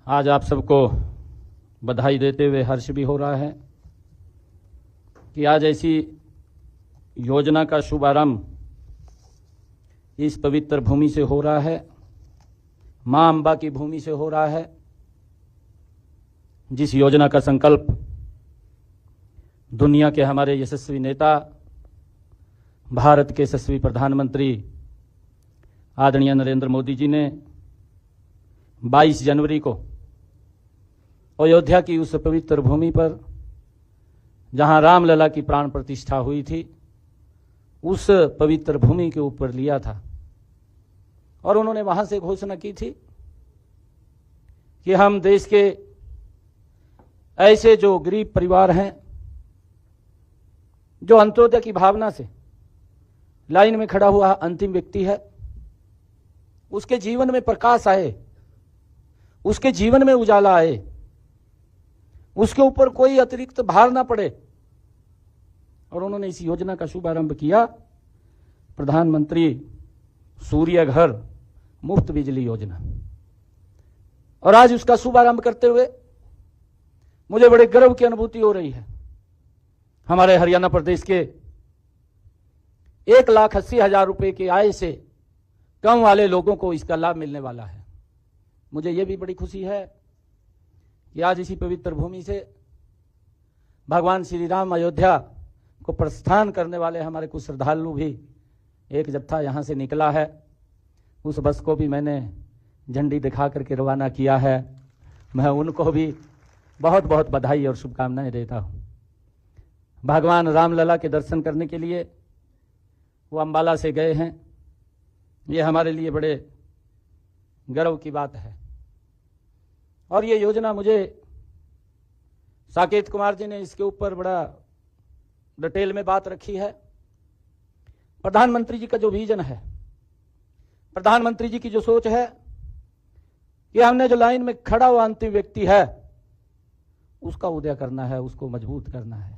आज आप सबको बधाई देते हुए हर्ष भी हो रहा है कि आज ऐसी योजना का शुभारंभ इस पवित्र भूमि से हो रहा है, मां अंबा की भूमि से हो रहा है, जिस योजना का संकल्प दुनिया के हमारे यशस्वी नेता, भारत के यशस्वी प्रधानमंत्री आदरणीय नरेंद्र मोदी जी ने 22 जनवरी को अयोध्या की उस पवित्र भूमि पर जहां रामलला की प्राण प्रतिष्ठा हुई थी, उस पवित्र भूमि के ऊपर लिया था। और उन्होंने वहां से घोषणा की थी कि हम देश के ऐसे जो गरीब परिवार हैं, जो अंत्योदय की भावना से लाइन में खड़ा हुआ अंतिम व्यक्ति है, उसके जीवन में प्रकाश आए, उसके जीवन में उजाला आए, उसके ऊपर कोई अतिरिक्त भार ना पड़े। और उन्होंने इस योजना का शुभारंभ किया, प्रधानमंत्री सूर्य घर मुफ्त बिजली योजना। और आज उसका शुभारंभ करते हुए मुझे बड़े गर्व की अनुभूति हो रही है। हमारे हरियाणा प्रदेश के 1,80,000 रुपए की आय से कम वाले लोगों को इसका लाभ मिलने वाला है। मुझे यह भी बड़ी खुशी है कि आज इसी पवित्र भूमि से भगवान श्री राम अयोध्या को प्रस्थान करने वाले हमारे कुछ श्रद्धालु भी एक जत्था यहां से निकला है। उस बस को भी मैंने झंडी दिखा करके रवाना किया है। मैं उनको भी बहुत बहुत बधाई और शुभकामनाएं देता हूं। भगवान रामलला के दर्शन करने के लिए वो अंबाला से गए हैं। ये हमारे लिए बड़े गर्व की बात है। और ये योजना मुझे साकेत कुमार जी ने इसके ऊपर बड़ा डिटेल में बात रखी है। प्रधानमंत्री जी का जो विजन है, प्रधानमंत्री जी की जो सोच है कि हमने जो लाइन में खड़ा हुआ अंतिम व्यक्ति है उसका उदय करना है, उसको मजबूत करना है।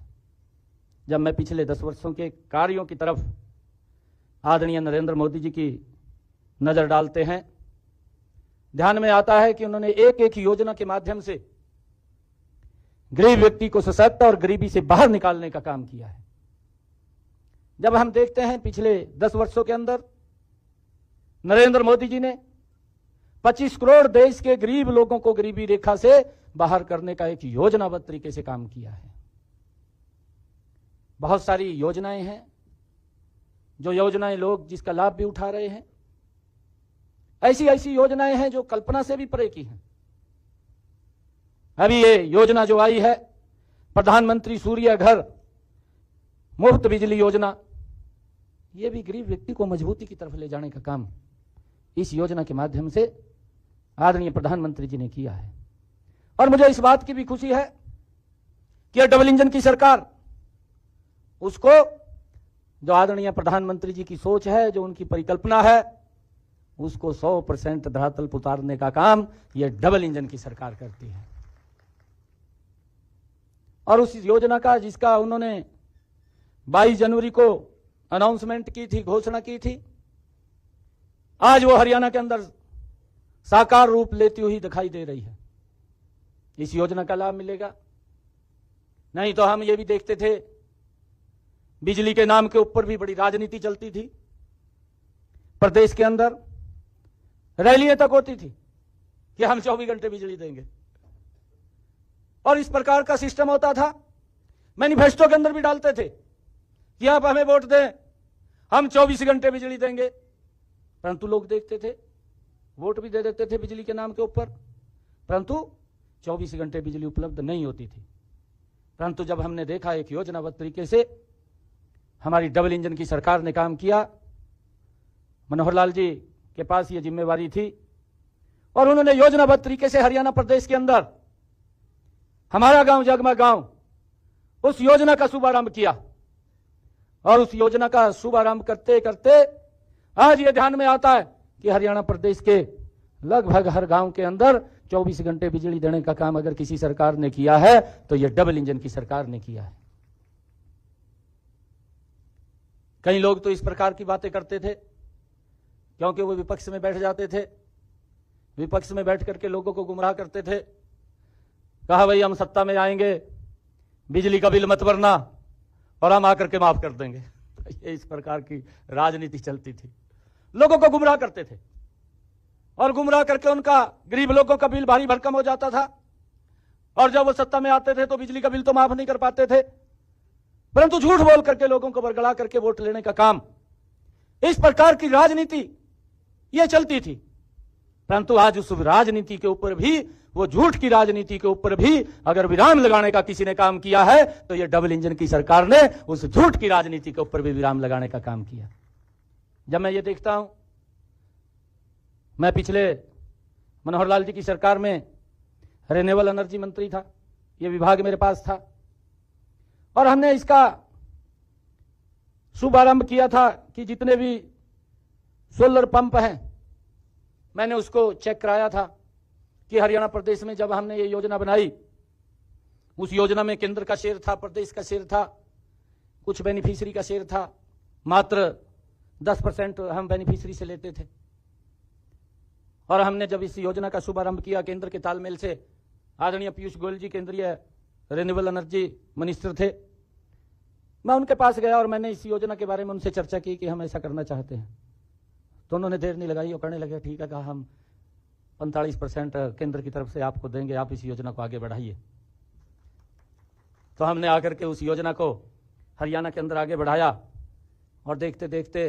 जब मैं पिछले 10 वर्षों के कार्यों की तरफ आदरणीय नरेंद्र मोदी जी की नजर डालते हैं, ध्यान में आता है कि उन्होंने एक एक योजना के माध्यम से गरीब व्यक्ति को सशक्त और गरीबी से बाहर निकालने का काम किया है। जब हम देखते हैं पिछले 10 वर्षों के अंदर नरेंद्र मोदी जी ने 25 करोड़ देश के गरीब लोगों को गरीबी रेखा से बाहर करने का एक योजनाबद्ध तरीके से काम किया है। बहुत सारी योजनाएं हैं, जो योजनाएं लोग जिसका लाभ भी उठा रहे हैं। ऐसी ऐसी योजनाएं हैं जो कल्पना से भी परे की हैं। अभी ये योजना जो आई है, प्रधानमंत्री सूर्य घर मुफ्त बिजली योजना, ये भी गरीब व्यक्ति को मजबूती की तरफ ले जाने का काम इस योजना के माध्यम से आदरणीय प्रधानमंत्री जी ने किया है। और मुझे इस बात की भी खुशी है कि डबल इंजन की सरकार, उसको जो आदरणीय प्रधानमंत्री जी की सोच है, जो उनकी परिकल्पना है, उसको 100% धरातल पर उतारने का काम ये डबल इंजन की सरकार करती है। और उस योजना का जिसका उन्होंने 22 जनवरी को अनाउंसमेंट की थी, घोषणा की थी, आज वो हरियाणा के अंदर साकार रूप लेती हुई दिखाई दे रही है। इस योजना का लाभ मिलेगा। नहीं तो हम ये भी देखते थे, बिजली के नाम के ऊपर भी बड़ी राजनीति चलती थी। प्रदेश के अंदर रैलियां तक होती थी कि हम 24 घंटे बिजली देंगे। और इस प्रकार का सिस्टम होता था, मैनिफेस्टो के अंदर भी डालते थे कि आप हमें वोट दें, हम 24 घंटे बिजली देंगे। परंतु लोग देखते थे, वोट भी दे देते थे बिजली के नाम के ऊपर, परंतु 24 घंटे बिजली उपलब्ध नहीं होती थी। परंतु जब हमने देखा एक योजनाबद्ध तरीके से हमारी डबल इंजन की सरकार ने काम किया, मनोहर लाल जी के पास ये जिम्मेवारी थी और उन्होंने योजनाबद्ध तरीके से हरियाणा प्रदेश के अंदर हमारा गांव जगमा गांव, उस योजना का शुभारंभ किया। और उस योजना का शुभारंभ करते करते आज ये ध्यान में आता है कि हरियाणा प्रदेश के लगभग हर गांव के अंदर 24 घंटे बिजली देने का काम अगर किसी सरकार ने किया है तो ये डबल इंजन की सरकार ने किया है। कई लोग तो इस प्रकार की बातें करते थे, क्योंकि वो विपक्ष में बैठ जाते थे, विपक्ष में बैठ करके लोगों को गुमराह करते थे। कहा भाई हम सत्ता में आएंगे, बिजली का बिल मत भरना और हम आकर के माफ कर देंगे। ये इस प्रकार की राजनीति चलती थी, लोगों को गुमराह करते थे और गुमराह करके उनका गरीब लोगों का बिल भारी भरकम हो जाता था। और जब वो सत्ता में आते थे तो बिजली का बिल तो माफ नहीं कर पाते थे, परंतु झूठ बोल करके लोगों को बरगला करके वोट लेने का काम, इस प्रकार की राजनीति ये चलती थी। परंतु आज उस राजनीति के ऊपर भी, वो झूठ की राजनीति के ऊपर भी अगर विराम लगाने का किसी ने काम किया है तो ये डबल इंजन की सरकार ने उस झूठ की राजनीति के ऊपर भी विराम लगाने का काम किया। जब मैं ये देखता हूं, मैं पिछले मनोहर लाल जी की सरकार में रिन्यूएबल एनर्जी मंत्री था, ये विभाग मेरे पास था और हमने इसका शुभारंभ किया था कि जितने भी सोलर पंप हैं, मैंने उसको चेक कराया था कि हरियाणा प्रदेश में जब हमने ये योजना बनाई, उस योजना में केंद्र का शेयर था, प्रदेश का शेयर था, कुछ बेनिफिशियरी का शेयर था, मात्र 10% हम बेनिफिशियरी से लेते थे। और हमने जब इस योजना का शुभारंभ किया, केंद्र के तालमेल से, आदरणीय पीयूष गोयल जी केंद्रीय रिन्यूएबल एनर्जी मिनिस्टर थे, मैं उनके पास गया और मैंने इस योजना के बारे में उनसे चर्चा की कि हम ऐसा करना चाहते हैं। तो उन्होंने देर नहीं लगाई और कहने लगे ठीक है, कहा हम 45% केंद्र की तरफ से आपको देंगे, आप इस योजना को आगे बढ़ाइए। तो हमने आकर के उस योजना को हरियाणा के अंदर आगे बढ़ाया और देखते देखते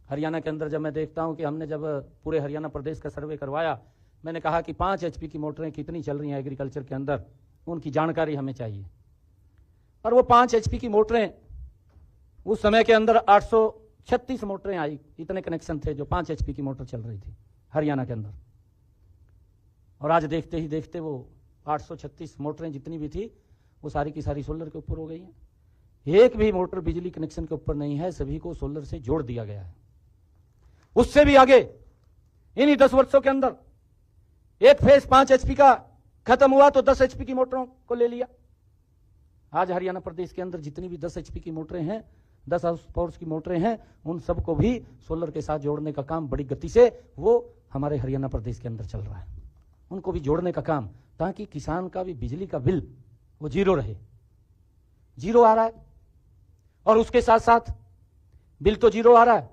हरियाणा के अंदर जब मैं देखता हूं कि हमने जब पूरे हरियाणा प्रदेश का सर्वे करवाया, मैंने कहा कि 5 HP की मोटरें कितनी चल रही हैं एग्रीकल्चर के अंदर, उनकी जानकारी हमें चाहिए। और वो 5 HP की मोटरें उस समय के अंदर 836 मोटरें आई, इतने कनेक्शन थे जो 5 HP की मोटर चल रही थी हरियाणा के अंदर। और आज देखते ही देखते वो 836 मोटरें जितनी भी थी वो सारी की सारी सोलर के ऊपर हो गई हैं। एक भी मोटर बिजली कनेक्शन के ऊपर नहीं है, सभी को सोलर से जोड़ दिया गया है। उससे भी आगे इन्हीं 10 वर्षों के अंदर एक फेज 5 HP का खत्म हुआ तो 10 HP की मोटरों को ले लिया। आज हरियाणा प्रदेश के अंदर जितनी भी 10 HP की मोटरें हैं, 10 हाउस पावर्स की मोटरें हैं, उन सबको भी सोलर के साथ जोड़ने का काम बड़ी गति से वो हमारे हरियाणा प्रदेश के अंदर चल रहा है। उनको भी जोड़ने का काम, ताकि किसान का भी बिजली का बिल वो जीरो रहे। जीरो आ रहा है और उसके साथ साथ बिल तो जीरो आ रहा है,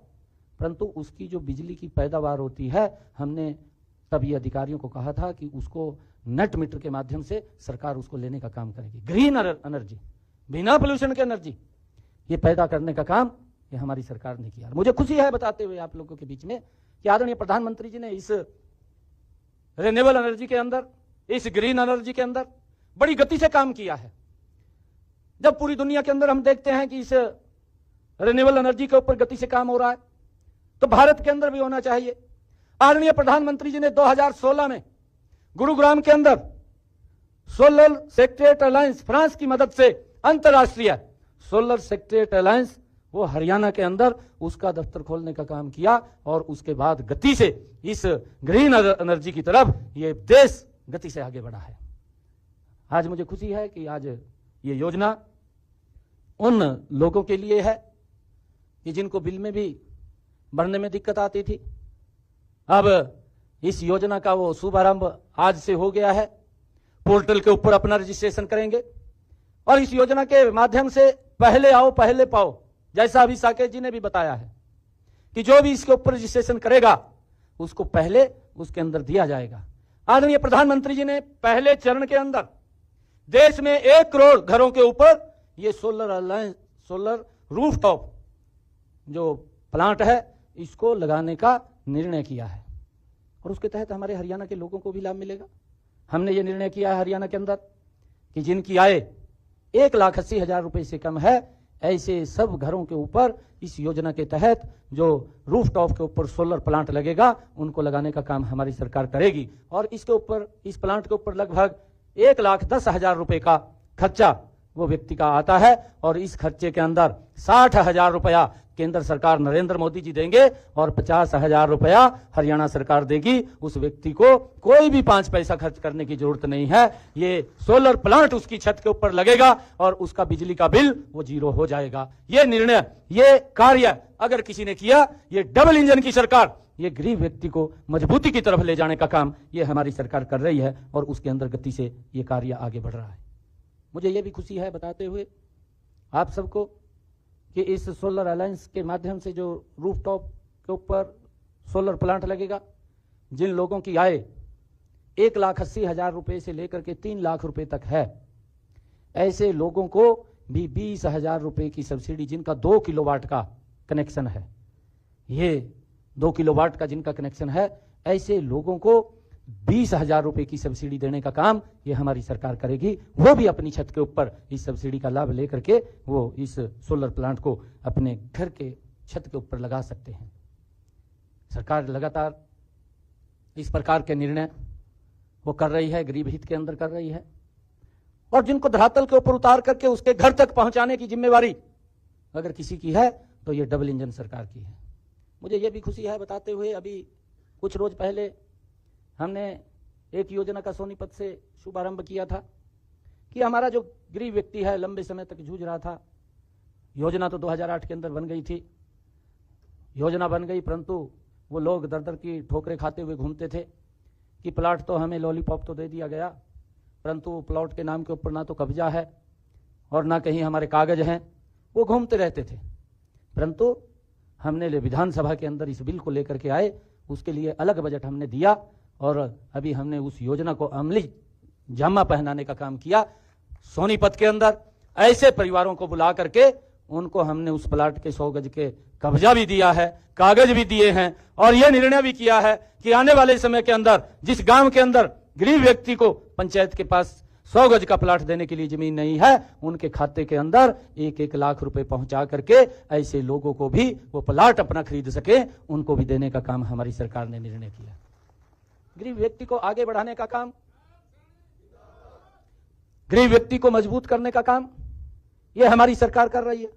परंतु उसकी जो बिजली की पैदावार होती है, हमने तभी अधिकारियों को कहा था कि उसको नेट मीटर के माध्यम से सरकार उसको लेने का काम करेगी। ग्रीन एनर्जी, बिना पोल्यूशन के एनर्जी ये पैदा करने का काम ये हमारी सरकार ने किया। मुझे खुशी है बताते हुए आप लोगों के बीच में कि आदरणीय प्रधानमंत्री जी ने इस रिन्यूएबल एनर्जी के अंदर, इस ग्रीन एनर्जी के अंदर बड़ी गति से काम किया है। जब पूरी दुनिया के अंदर हम देखते हैं कि इस रिन्यूएबल एनर्जी के ऊपर गति से काम हो रहा है, तो भारत के अंदर भी होना चाहिए। आदरणीय प्रधानमंत्री जी ने 2016 में गुरुग्राम के अंदर सोलर सेक्रेटरीट अलायंस, फ्रांस की मदद से अंतरराष्ट्रीय सोलर सेक्रेटरीट अलायंस, वो हरियाणा के अंदर उसका दफ्तर खोलने का काम किया और उसके बाद गति से इस ग्रीन एनर्जी की तरफ ये देश गति से आगे बढ़ा है। आज मुझे खुशी है कि आज ये योजना उन लोगों के लिए है कि जिनको बिल में भी भरने में दिक्कत आती थी। अब इस योजना का वो शुभारंभ आज से हो गया है। पोर्टल के ऊपर अपना रजिस्ट्रेशन करेंगे और इस योजना के माध्यम से पहले आओ पहले पाओ, जैसा अभी साकेत जी ने भी बताया है कि जो भी इसके ऊपर रजिस्ट्रेशन करेगा उसको पहले उसके अंदर दिया जाएगा। आदरणीय प्रधानमंत्री जी ने पहले चरण के अंदर देश में 1 करोड़ घरों के ऊपर ये सोलर रूफटॉप जो प्लांट है इसको लगाने का निर्णय किया है और उसके तहत हमारे हरियाणा के लोगों को भी लाभ मिलेगा। हमने ये निर्णय किया है हरियाणा के अंदर कि जिनकी आय 1,80,000 रुपए से कम है, ऐसे सब घरों के ऊपर इस योजना के तहत जो रूफटॉप के ऊपर सोलर प्लांट लगेगा उनको लगाने का काम हमारी सरकार करेगी। और इसके ऊपर, इस प्लांट के ऊपर लगभग 1,10,000 रुपए का खर्चा वो व्यक्ति का आता है और इस खर्चे के अंदर 60,000 रुपया केंद्र सरकार नरेंद्र मोदी जी देंगे और 50,000 रुपया हरियाणा सरकार देगी। उस व्यक्ति को कोई भी 5 पैसा खर्च करने की जरूरत नहीं है। ये सोलर प्लांट उसकी छत के ऊपर लगेगा और उसका बिजली का बिल वो 0 हो जाएगा। ये निर्णय, ये कार्य अगर किसी ने किया, ये डबल इंजन की सरकार, ये गरीब व्यक्ति को मजबूती की तरफ ले जाने का काम ये हमारी सरकार कर रही है और उसके अंदर गति से ये कार्य आगे बढ़ रहा है। मुझे ये भी खुशी है बताते हुए आप सबको कि इस सोलर अलायंस के माध्यम से जो रूफटॉप के ऊपर सोलर प्लांट लगेगा, जिन लोगों की आय 1,80,000 रुपए से लेकर के 3 लाख रुपए तक है, ऐसे लोगों को भी 20,000 रुपए की सब्सिडी, जिनका 2 किलोवाट का कनेक्शन है, ये 2 किलोवाट का जिनका कनेक्शन है, ऐसे लोगों को 20,000 रुपए की सब्सिडी देने का काम ये हमारी सरकार करेगी। वो भी अपनी छत के ऊपर इस सब्सिडी का लाभ लेकर के वो इस सोलर प्लांट को अपने घर के छत के ऊपर लगा सकते हैं। सरकार लगातार इस प्रकार के निर्णय वो कर रही है, गरीब हित के अंदर कर रही है, और जिनको धरातल के ऊपर उतार करके उसके घर तक पहुंचाने की जिम्मेवारी अगर किसी की है तो ये डबल इंजन सरकार की है। मुझे ये भी खुशी है बताते हुए, अभी कुछ रोज पहले हमने एक योजना का सोनीपत से शुभारंभ किया था कि हमारा जो गरीब व्यक्ति है, लंबे समय तक जूझ रहा था। योजना तो 2008 के अंदर बन गई थी, योजना बन गई, परंतु वो लोग दर दर की ठोकरें खाते हुए घूमते थे कि प्लाट तो हमें लॉलीपॉप तो दे दिया गया, परंतु प्लॉट के नाम के ऊपर ना तो कब्जा है और ना कहीं हमारे कागज हैं। वो घूमते रहते थे। परंतु हमने विधानसभा के अंदर इस बिल को लेकर के आए, उसके लिए अलग बजट हमने दिया और अभी हमने उस योजना को अमली जामा पहनाने का काम किया। सोनीपत के अंदर ऐसे परिवारों को बुला करके उनको हमने उस प्लाट के 100 गज के कब्जा भी दिया है, कागज भी दिए हैं, और यह निर्णय भी किया है कि आने वाले समय के अंदर जिस गांव के अंदर गरीब व्यक्ति को पंचायत के पास 100 गज का प्लाट देने के लिए जमीन नहीं है, उनके खाते के अंदर 1-1 लाख रुपए पहुंचा करके ऐसे लोगों को भी वो प्लाट अपना खरीद सके, उनको भी देने का काम हमारी सरकार ने निर्णय किया। गरीब व्यक्ति को आगे बढ़ाने का काम, गरीब व्यक्ति को मजबूत करने का काम ये हमारी सरकार कर रही है।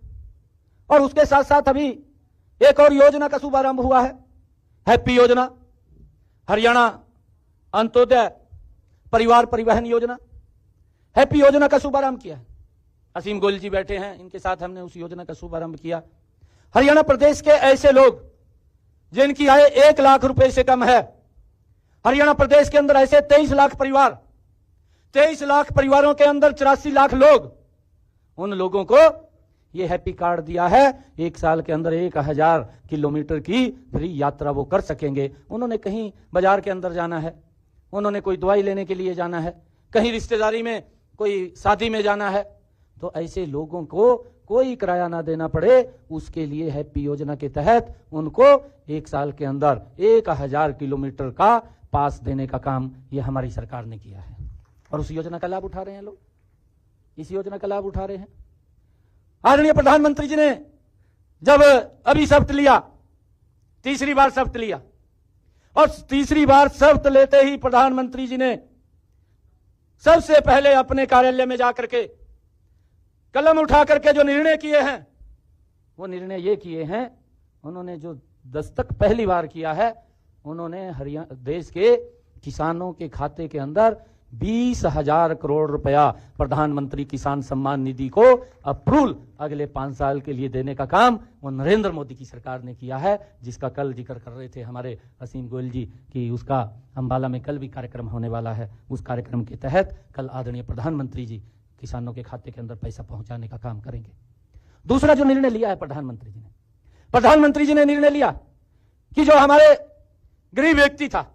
और उसके साथ साथ अभी एक और योजना का शुभारंभ हुआ है, हैप्पी योजना, हरियाणा अंत्योदय परिवार परिवहन योजना। हैप्पी योजना का शुभारंभ किया है। असीम गोयल जी बैठे हैं, इनके साथ हमने उस योजना का शुभारंभ किया। हरियाणा प्रदेश के ऐसे लोग जिनकी आय 1 लाख रुपए से कम है, हरियाणा प्रदेश के अंदर ऐसे 23 लाख परिवार, 23 लाख परिवारों के अंदर 84 लाख लोग, उन लोगों को ये हैप्पी कार्ड दिया है। 1 साल के अंदर 1000 किलोमीटर की फ्री यात्रा वो कर सकेंगे। उन्होंने कहीं बाजार के अंदर जाना है, उन्होंने कोई दवाई लेने के लिए जाना है, कहीं रिश्तेदारी में कोई शादी में जाना है, तो ऐसे लोगों को कोई किराया ना देना पड़े, उसके लिए हैप्पी योजना के तहत उनको 1 साल के अंदर 1000 किलोमीटर का पास देने का काम ये हमारी सरकार ने किया है। और उस योजना का लाभ उठा रहे हैं लोग, इस योजना का लाभ उठा रहे हैं। आदरणीय प्रधानमंत्री जी ने जब अभी शपथ लिया, तीसरी बार शपथ लिया, और तीसरी बार शपथ लेते ही प्रधानमंत्री जी ने सबसे पहले अपने कार्यालय में जाकर के कलम उठा करके जो निर्णय किए हैं, वो निर्णय ये किए हैं, उन्होंने जो दस्तक पहली बार किया है, उन्होंने हरियाणा देश के किसानों के खाते के अंदर 20,000 करोड़ रुपया प्रधानमंत्री किसान सम्मान निधि को अप्रूवल अगले 5 साल के लिए देने का काम वो नरेंद्र मोदी की सरकार ने किया है, जिसका कल जिक्र कर रहे थे हमारे असीम गोयल जी कि उसका अंबाला में कल भी कार्यक्रम होने वाला है। उस कार्यक्रम के तहत कल आदरणीय प्रधानमंत्री जी किसानों के खाते के अंदर पैसा पहुंचाने का काम करेंगे। दूसरा जो निर्णय लिया है प्रधानमंत्री जी ने निर्णय लिया कि जो हमारे गरीब व्यक्ति था,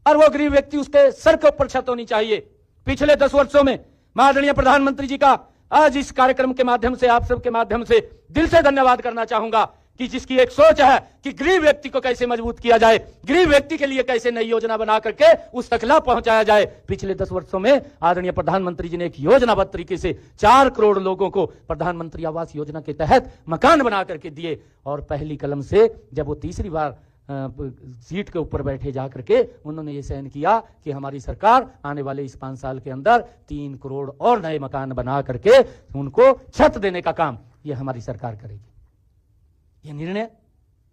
और वो गरीब व्यक्ति उसके सर के ऊपर छत होनी चाहिए। पिछले 10 वर्षों में मैं आदरणीय प्रधानमंत्री जी का आज इस कार्यक्रम के माध्यम से, आप सबके माध्यम से दिल से धन्यवाद करना चाहूंगा कि जिसकी एक सोच है कि गरीब व्यक्ति को कैसे मजबूत किया जाए, गरीब व्यक्ति के लिए कैसे नई योजना बना करके उस तक लाभ पहुंचाया जाए। पिछले 10 वर्षों में आदरणीय प्रधानमंत्री जी ने एक योजनाबद्ध तरीके से 4 करोड़ लोगों को प्रधानमंत्री आवास योजना के तहत मकान बना करके दिए। और पहली कलम से जब वो तीसरी बार सीट के ऊपर बैठे जाकर के उन्होंने ये सहन किया कि हमारी सरकार आने वाले इस 5 साल के अंदर 3 करोड़ और नए मकान बना करके उनको छत देने का काम ये हमारी सरकार करेगी। ये निर्णय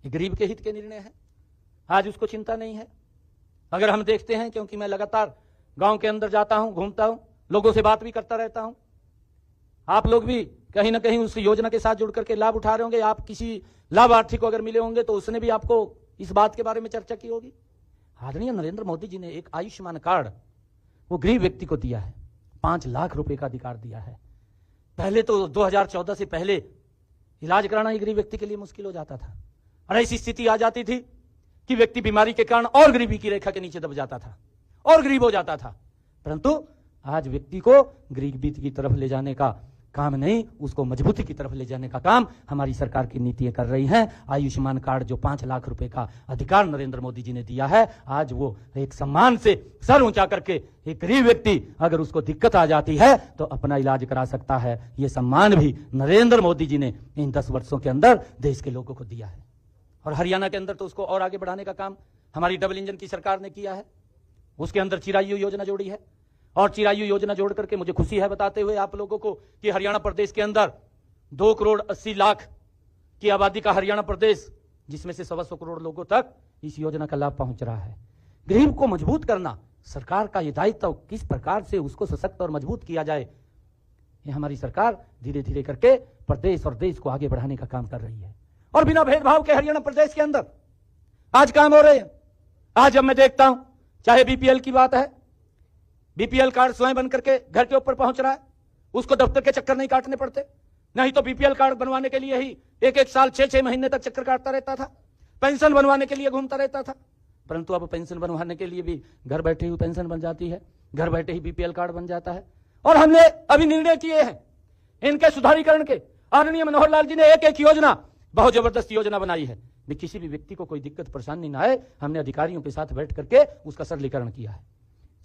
ये गरीब के हित के निर्णय है, आज उसको चिंता नहीं है। अगर हम देखते हैं, क्योंकि मैं लगातार गांव के अंदर जाता हूं, घूमता हूं, लोगों से बात भी करता रहता हूं, आप लोग भी कहीं ना कहीं उस योजना के साथ जुड़ करके लाभ उठा रहे होंगे। आप किसी लाभार्थी को अगर मिले होंगे तो उसने भी आपको इस बात के बारे में चर्चा की होगी। आदरणीय नरेंद्र मोदी जी ने एक आयुष्मान कार्ड वो गरीब व्यक्ति को दिया है, 5 लाख रुपए का अधिकार दिया है। पहले तो 2014 से पहले इलाज कराना ही गरीब व्यक्ति के लिए मुश्किल हो जाता था, और ऐसी स्थिति आ जाती थी कि व्यक्ति बीमारी के कारण और गरीबी की रेखा के नीचे दब जाता था और गरीब हो जाता था। परंतु आज व्यक्ति को गरीबी की तरफ ले जाने का काम नहीं, उसको मजबूती की तरफ ले जाने का काम हमारी सरकार की नीतियां कर रही हैं। आयुष्मान कार्ड जो 5 लाख रुपए का अधिकार नरेंद्र मोदी जी ने दिया है, आज वो एक सम्मान से सर ऊंचा करके एक गरीब व्यक्ति अगर उसको दिक्कत आ जाती है तो अपना इलाज करा सकता है। ये सम्मान भी नरेंद्र मोदी जी ने इन 10 वर्षों के अंदर देश के लोगों को दिया है। और हरियाणा के अंदर तो उसको और आगे बढ़ाने का काम हमारी डबल इंजन की सरकार ने किया है। उसके अंदर चिरायु योजना जोड़ी है, और चिरायु योजना जोड़ करके मुझे खुशी है बताते हुए आप लोगों को कि हरियाणा प्रदेश के अंदर 2 करोड़ 80 लाख की आबादी का हरियाणा प्रदेश, जिसमें से 125 करोड़ लोगों तक इस योजना का लाभ पहुंच रहा है। गरीब को मजबूत करना सरकार का यह दायित्व, किस प्रकार से उसको सशक्त और मजबूत किया जाए, ये हमारी सरकार धीरे धीरे करके प्रदेश और देश को आगे बढ़ाने का काम कर रही है। और बिना भेदभाव के हरियाणा प्रदेश के अंदर आज काम हो रहे हैं। आज जब मैं देखता हूं, चाहे बीपीएल की बात है, बीपीएल कार्ड स्वयं बन करके घर के ऊपर पहुंच रहा है, उसको दफ्तर के चक्कर नहीं काटने पड़ते। नहीं तो बीपीएल कार्ड बनवाने के लिए ही एक साल 6 महीने तक चक्कर काटता रहता था, पेंशन बनवाने के लिए घूमता रहता था। परंतु अब पेंशन बनवाने के लिए भी घर बैठे हुई पेंशन बन जाती है, घर बैठे ही बीपीएल कार्ड बन जाता है। और हमने अभी निर्णय किए हैं इनके सुधारीकरण के। आदरणीय मनोहर लाल जी ने एक योजना, बहुत जबरदस्त योजना बनाई है, किसी भी व्यक्ति को कोई दिक्कत परेशानी ना आए। हमने अधिकारियों के साथ बैठ करके उसका सरलीकरण किया है,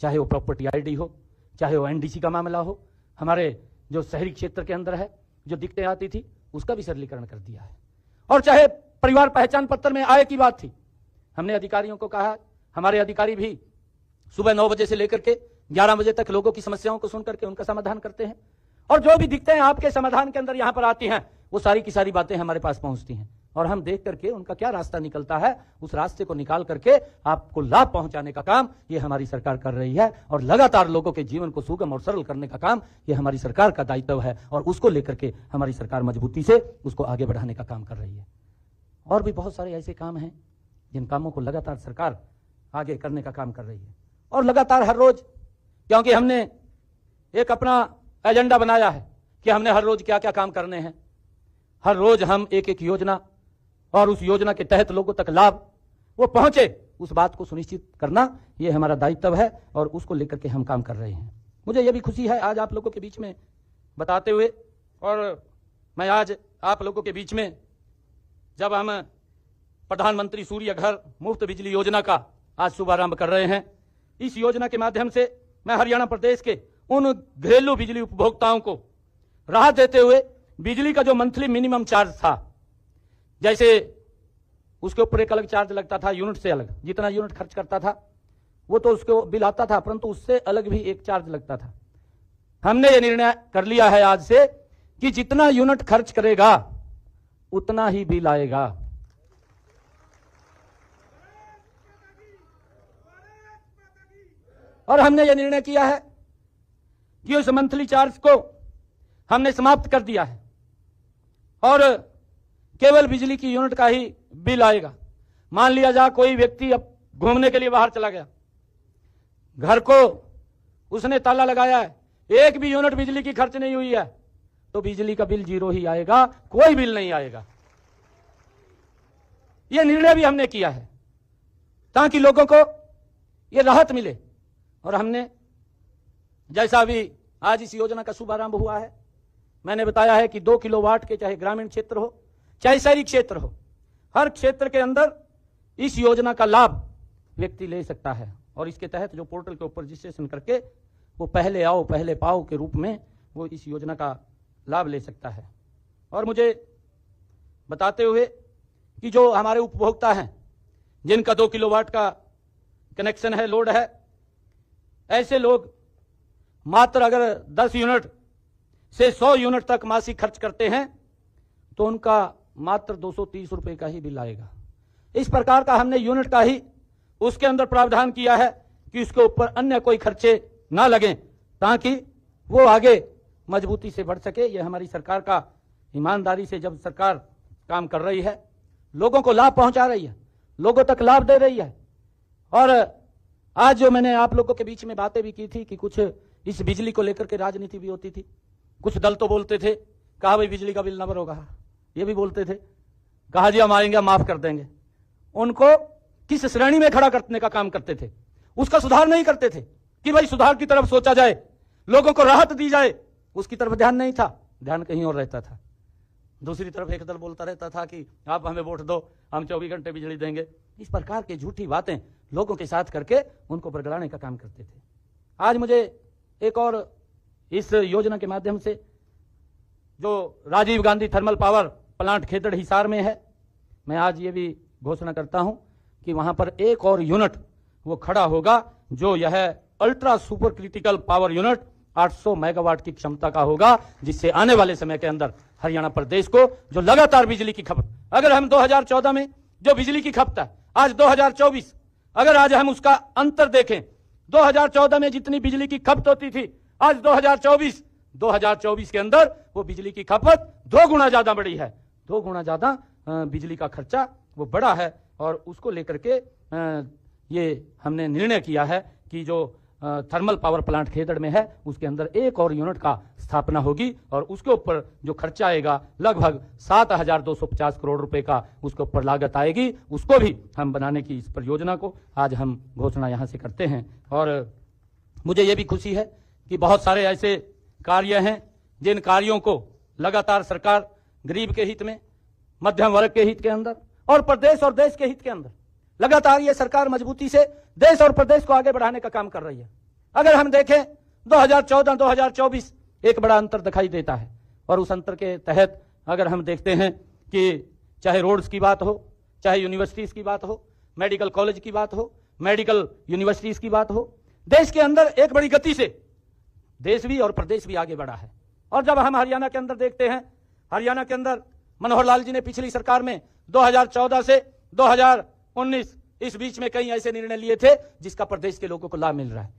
चाहे वो प्रॉपर्टी आईडी हो, चाहे वो एनडीसी का मामला हो, हमारे जो शहरी क्षेत्र के अंदर है जो दिक्कतें आती थी उसका भी सरलीकरण कर दिया है। और चाहे परिवार पहचान पत्र में आय की बात थी, हमने अधिकारियों को कहा, हमारे अधिकारी भी सुबह 9 बजे से लेकर के 11 बजे तक लोगों की समस्याओं को सुन करके उनका समाधान करते हैं। और जो भी दिक्कतें आपके समाधान के अंदर यहां पर आती हैं, वो सारी की सारी बातें हमारे पास पहुंचती हैं, और हम देख करके उनका क्या रास्ता निकलता है, उस रास्ते को निकाल करके आपको लाभ पहुंचाने का काम ये हमारी सरकार कर रही है। और लगातार लोगों के जीवन को सुगम और सरल करने का काम ये हमारी सरकार का दायित्व है, और उसको लेकर के हमारी सरकार मजबूती से उसको आगे बढ़ाने का काम कर रही है। और भी बहुत सारे ऐसे काम हैं जिन कामों को लगातार सरकार आगे करने का काम कर रही है। और लगातार हर रोज, क्योंकि हमने एक अपना एजेंडा बनाया है कि हमने हर रोज क्या क्या काम करने हैं, हर रोज हम एक योजना और उस योजना के तहत लोगों तक लाभ वो पहुंचे, उस बात को सुनिश्चित करना ये हमारा दायित्व है, और उसको लेकर के हम काम कर रहे हैं। मुझे ये भी खुशी है आज आप लोगों के बीच में बताते हुए, और मैं आज आप लोगों के बीच में जब हम प्रधानमंत्री सूर्य घर मुफ्त बिजली योजना का आज शुभारंभ कर रहे हैं, इस योजना के माध्यम से मैं हरियाणा प्रदेश के उन घरेलू बिजली उपभोक्ताओं को राहत देते हुए बिजली का जो मंथली मिनिमम चार्ज था, जैसे उसके ऊपर एक अलग चार्ज लगता था यूनिट से अलग, जितना यूनिट खर्च करता था वो तो उसको बिल आता था, परंतु उससे अलग भी एक चार्ज लगता था। हमने ये निर्णय कर लिया है आज से कि जितना यूनिट खर्च करेगा उतना ही बिल आएगा। और हमने ये निर्णय किया है कि उस मंथली चार्ज को हमने समाप्त कर दिया है, और केवल बिजली की यूनिट का ही बिल आएगा। मान लिया जा कोई व्यक्ति अब घूमने के लिए बाहर चला गया, घर को उसने ताला लगाया है, एक भी यूनिट बिजली की खर्च नहीं हुई है, तो बिजली का बिल 0 ही आएगा, कोई बिल नहीं आएगा। यह निर्णय भी हमने किया है ताकि लोगों को यह राहत मिले। और हमने जैसा अभी आज इस योजना का शुभारंभ हुआ है, मैंने बताया है कि 2 किलोवाट के चाहे ग्रामीण क्षेत्र हो चाहे शहरी क्षेत्र हो, हर क्षेत्र के अंदर इस योजना का लाभ व्यक्ति ले सकता है। और इसके तहत जो पोर्टल के ऊपर रजिस्ट्रेशन करके वो पहले आओ पहले पाओ के रूप में वो इस योजना का लाभ ले सकता है। और मुझे बताते हुए कि जो हमारे उपभोक्ता हैं जिनका 2 किलोवाट का कनेक्शन है, लोड है, ऐसे लोग मात्र अगर 10 यूनिट से 100 यूनिट तक मासिक खर्च करते हैं तो उनका मात्र 230 रुपए का ही बिल आएगा। इस प्रकार का हमने यूनिट का ही उसके अंदर प्रावधान किया है कि उसके ऊपर अन्य कोई खर्चे ना लगें, ताकि वो आगे मजबूती से बढ़ सके। ये हमारी सरकार का ईमानदारी से जब सरकार काम कर रही है, लोगों को लाभ पहुंचा रही है, लोगों तक लाभ दे रही है। और आज जो मैंने आप लोगों के बीच में बातें भी की थी कि कुछ इस बिजली को लेकर के राजनीति भी होती थी। कुछ दल तो बोलते थे, कहा भाई बिजली का बिल ना भरो, कहा ये भी बोलते थे, कहा जी हम आएंगे माफ कर देंगे। उनको किस श्रेणी में खड़ा करने का काम करते थे, उसका सुधार नहीं करते थे कि भाई सुधार की तरफ सोचा जाए, लोगों को राहत दी जाए, उसकी तरफ ध्यान नहीं था, ध्यान कहीं और रहता था। दूसरी तरफ एक दल बोलता रहता था कि आप हमें वोट दो, हम 24 घंटे बिजली देंगे। इस प्रकार की झूठी बातें लोगों के साथ करके उनको बरगलाने का काम करते थे। आज मुझे एक और इस योजना के माध्यम से जो Rajiv Gandhi thermal power plant Khedar Hisar में है, मैं आज ये भी घोषणा करता हूं कि वहां पर एक और यूनिट वो खड़ा होगा, जो यह ultra super critical power unit 800 megawatt की क्षमता का होगा, जिससे आने वाले समय के अंदर हरियाणा प्रदेश को जो लगातार बिजली की खपत, अगर हम 2014 में जो बिजली की खपत है, आज 2024, अगर आज हम उसका अंतर देखें, 2014 में जितनी बिजली की खपत होती थी, आज 2024 के अंदर वो बिजली की खपत 2 गुना ज्यादा बढ़ी है। 2 गुना ज्यादा बिजली का खर्चा वो बढ़ा है। और उसको लेकर के ये हमने निर्णय किया है कि जो थर्मल पावर प्लांट खेतड़ में है, उसके अंदर एक और यूनिट का स्थापना होगी और उसके ऊपर जो खर्चा आएगा लगभग 7,250 करोड़ रुपए का उसके ऊपर लागत आएगी। उसको भी हम बनाने की इस परियोजना को आज हम घोषणा यहां से करते हैं। और मुझे ये भी खुशी है कि बहुत सारे ऐसे कार्य हैं जिन कार्यों को लगातार सरकार गरीब के हित में, मध्यम वर्ग के हित के अंदर और प्रदेश और देश के हित के अंदर लगातार ये सरकार मजबूती से देश और प्रदेश को आगे बढ़ाने का काम कर रही है। अगर हम देखें 2014-2024 एक बड़ा अंतर दिखाई देता है। और उस अंतर के तहत अगर हम देखते हैं कि चाहे रोड्स की बात हो, चाहे यूनिवर्सिटीज की बात हो, मेडिकल कॉलेज की बात हो, मेडिकल यूनिवर्सिटीज की बात हो, देश के अंदर एक बड़ी गति से देश भी और प्रदेश भी आगे बढ़ा है। और जब हम हरियाणा के अंदर देखते हैं, हरियाणा के अंदर मनोहर लाल जी ने पिछली सरकार में 2014 से 2019 इस बीच में कई ऐसे निर्णय लिए थे जिसका प्रदेश के लोगों को लाभ मिल रहा है।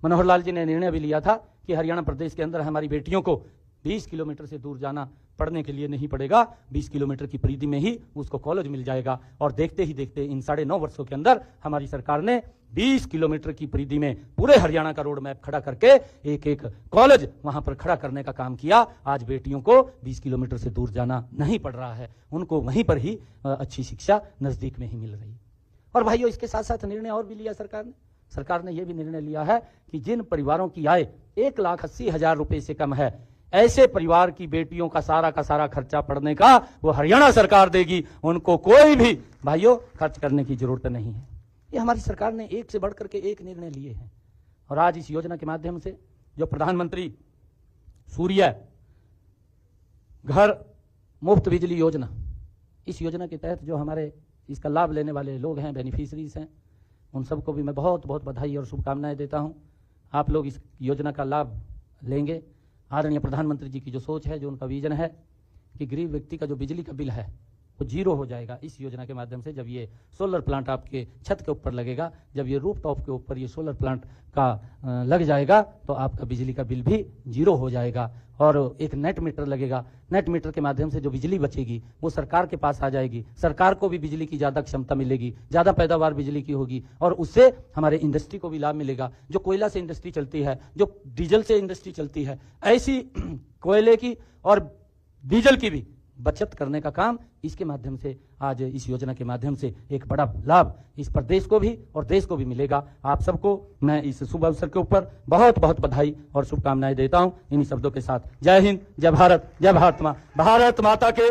मनोहर लाल जी ने निर्णय भी लिया था कि हरियाणा प्रदेश के अंदर हमारी बेटियों को 20 किलोमीटर से दूर जाना पढ़ने के लिए नहीं पड़ेगा, 20 किलोमीटर की परिधि में ही उसको कॉलेज मिल जाएगा। और देखते ही देखते इन 9.5 वर्षों के अंदर हमारी सरकार ने 20 किलोमीटर की परिधि में पूरे हरियाणा का रोड मैप खड़ा करके एक एक कॉलेज वहां पर खड़ा करने का काम किया। आज बेटियों को 20 किलोमीटर से दूर जाना नहीं पड़ रहा है, उनको वहीं पर ही अच्छी शिक्षा नजदीक में ही मिल रही है। और भाइयों, इसके साथ साथ निर्णय और भी लिया सरकार ने यह भी निर्णय लिया है कि जिन परिवारों की आय 1,80,000 रुपए से कम है, ऐसे परिवार की बेटियों का सारा खर्चा पढ़ने का वो हरियाणा सरकार देगी। उनको कोई भी भाइयों खर्च करने की जरूरत नहीं है। ये हमारी सरकार ने एक से बढ़कर के एक निर्णय लिए हैं। और आज इस योजना के माध्यम से जो प्रधानमंत्री सूर्य घर मुफ्त बिजली योजना, इस योजना के तहत जो हमारे इसका लाभ लेने वाले लोग हैं, बेनिफिशरीज हैं, उन सबको भी मैं बहुत बहुत बधाई और शुभकामनाएं देता हूं। आप लोग इस योजना का लाभ लेंगे। आदरणीय प्रधानमंत्री जी की जो सोच है, जो उनका विजन है कि गरीब व्यक्ति का जो बिजली का बिल है वो 0 हो जाएगा इस योजना के माध्यम से। जब ये सोलर प्लांट आपके छत के ऊपर लगेगा, जब ये रूफ टॉप के ऊपर ये सोलर प्लांट का लग जाएगा, तो आपका बिजली का बिल भी 0 हो जाएगा। और एक नेट मीटर लगेगा, नेट मीटर के माध्यम से जो बिजली बचेगी वो सरकार के पास आ जाएगी। सरकार को भी बिजली की ज्यादा क्षमता मिलेगी, ज्यादा पैदावार बिजली की होगी और उससे हमारे इंडस्ट्री को भी लाभ मिलेगा। जो कोयला से इंडस्ट्री चलती है, जो डीजल से इंडस्ट्री चलती है, ऐसी कोयले की और डीजल की भी बचत करने का काम इसके माध्यम से, आज इस योजना के माध्यम से एक बड़ा लाभ इस प्रदेश को भी और देश को भी मिलेगा। आप सबको मैं इस शुभ अवसर के ऊपर बहुत बहुत बधाई और शुभकामनाएं देता हूं। इन्हीं शब्दों के साथ जय हिंद, जय भारत, जय भारत माता के।